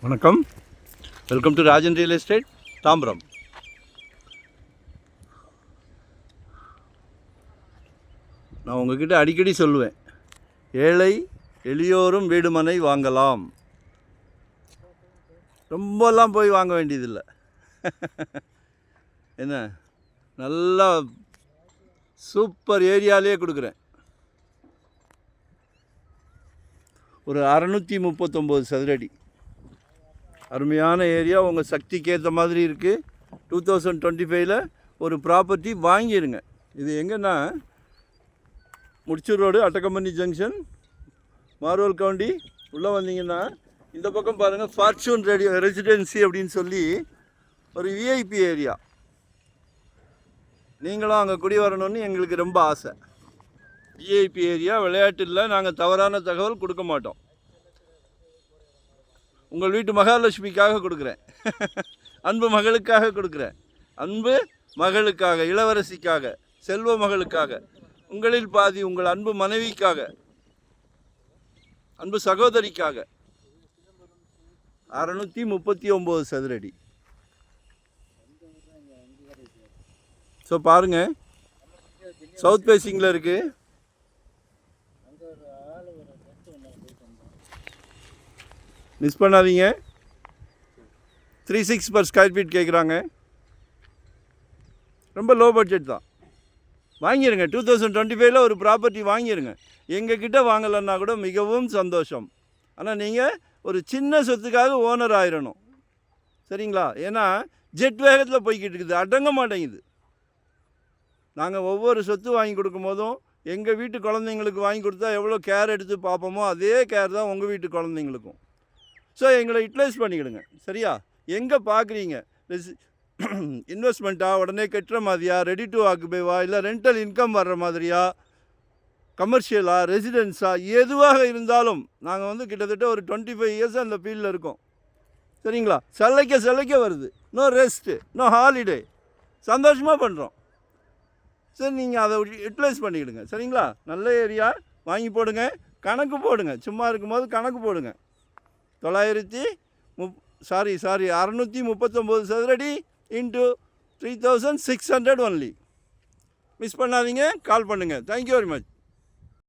வணக்கம், welcome to Rajan real estate Tambaram. நான் உங்ககிட்ட அடிக்கடி சொல்லுவேன், ஏழை எளியோரும் வீடு மனை வாங்கலாம். ரொம்பலாம் போய் வாங்க வேண்டியதில்லை. என்ன, நல்லா சூப்பர் ஏரியாலே கொடுக்குறேன். ஒரு 639 சதுரடி அருமையான ஏரியா. உங்கள் சக்திக்கு ஏற்ற மாதிரி இருக்குது. 2025 ஒரு ப்ராப்பர்ட்டி வாங்கிடுங்க. இது எங்கன்னா முடிச்சூர் ரோடு, அட்டக்கம்பனி ஜங்ஷன், மார்வல் கவுண்டி. உள்ளே வந்தீங்கன்னா இந்த பக்கம் பாருங்கள், ஃபார்ச்சூன் ரெசிடென்சி அப்படின்னு சொல்லி ஒரு விஐபி ஏரியா. நீங்களும் அங்கே குடி வரணும்னு எங்களுக்கு ரொம்ப ஆசை. விஐபி ஏரியா, விளையாட்டு இல்லை. நாங்கள் தவறான தகவல் கொடுக்க மாட்டோம். உங்கள் வீட்டு மகாலட்சுமிக்காக கொடுக்குறேன், அன்பு மகளுக்காக கொடுக்குறேன், அன்பு மகளுக்காக, இளவரசிக்காக, செல்வ மகளுக்காக, உங்களில் பாதி உங்கள் அன்பு மனைவிக்காக, அன்பு சகோதரிக்காக. 639 சதுரடி. ஸோ பாருங்கள், சவுத் ஃபேஸிங்கில் இருக்குது. மிஸ் பண்ணாதீங்க. 3.6 per square feet கேட்குறாங்க. ரொம்ப லோ பட்ஜெட் தான். வாங்கிடுங்க. 2025 ஒரு ப்ராப்பர்ட்டி வாங்கிடுங்க. எங்ககிட்ட வாங்கலைன்னா கூட மிகவும் சந்தோஷம். ஆனால் நீங்கள் ஒரு சின்ன சொத்துக்காக ஓனர் ஆயிடணும், சரிங்களா? ஏன்னா ஜெட் வேகத்தில் போய்கிட்டு இருக்குது, அடங்க மாட்டேங்குது. நாங்கள் ஒவ்வொரு சொத்து வாங்கி கொடுக்கும் போதும் எங்கள் வீட்டு குழந்தைங்களுக்கு வாங்கி கொடுத்தா எவ்வளோ கேர் எடுத்து பார்ப்போமோ அதே கேர் தான் உங்கள் வீட்டு குழந்தைங்களுக்கும். ஸோ எங்களை யூட்டிலைஸ் பண்ணிக்கிடுங்க, சரியா? எங்கே பார்க்குறீங்க? இன்வெஸ்ட்மெண்ட்டா, உடனே கட்டுற மாதிரியா, ரெடி டு ஆக்குபேவா, இல்லை ரெண்டல் இன்கம் வர்ற மாதிரியா, கமர்ஷியலா, ரெசிடென்ஸா, எதுவாக இருந்தாலும் நாங்கள் கிட்டத்தட்ட ஒரு 25 இயர்ஸ் அந்த ஃபீல்டில் இருக்கோம், சரிங்களா? சல்லைக்க வருது. No rest, no holiday. சந்தோஷமாக பண்ணுறோம். சரி, நீங்கள் அதை யூட்டிலைஸ் பண்ணிக்கிடுங்க, சரிங்களா? நல்ல ஏரியா வாங்கி போடுங்க. கணக்கு போடுங்க, சும்மா இருக்கும்போது கணக்கு போடுங்க. 639 சதுரடி இன்ட்டு 3600 ஒன்லி. மிஸ் பண்ணாதீங்க, கால் பண்ணுங்கள். Thank you very much.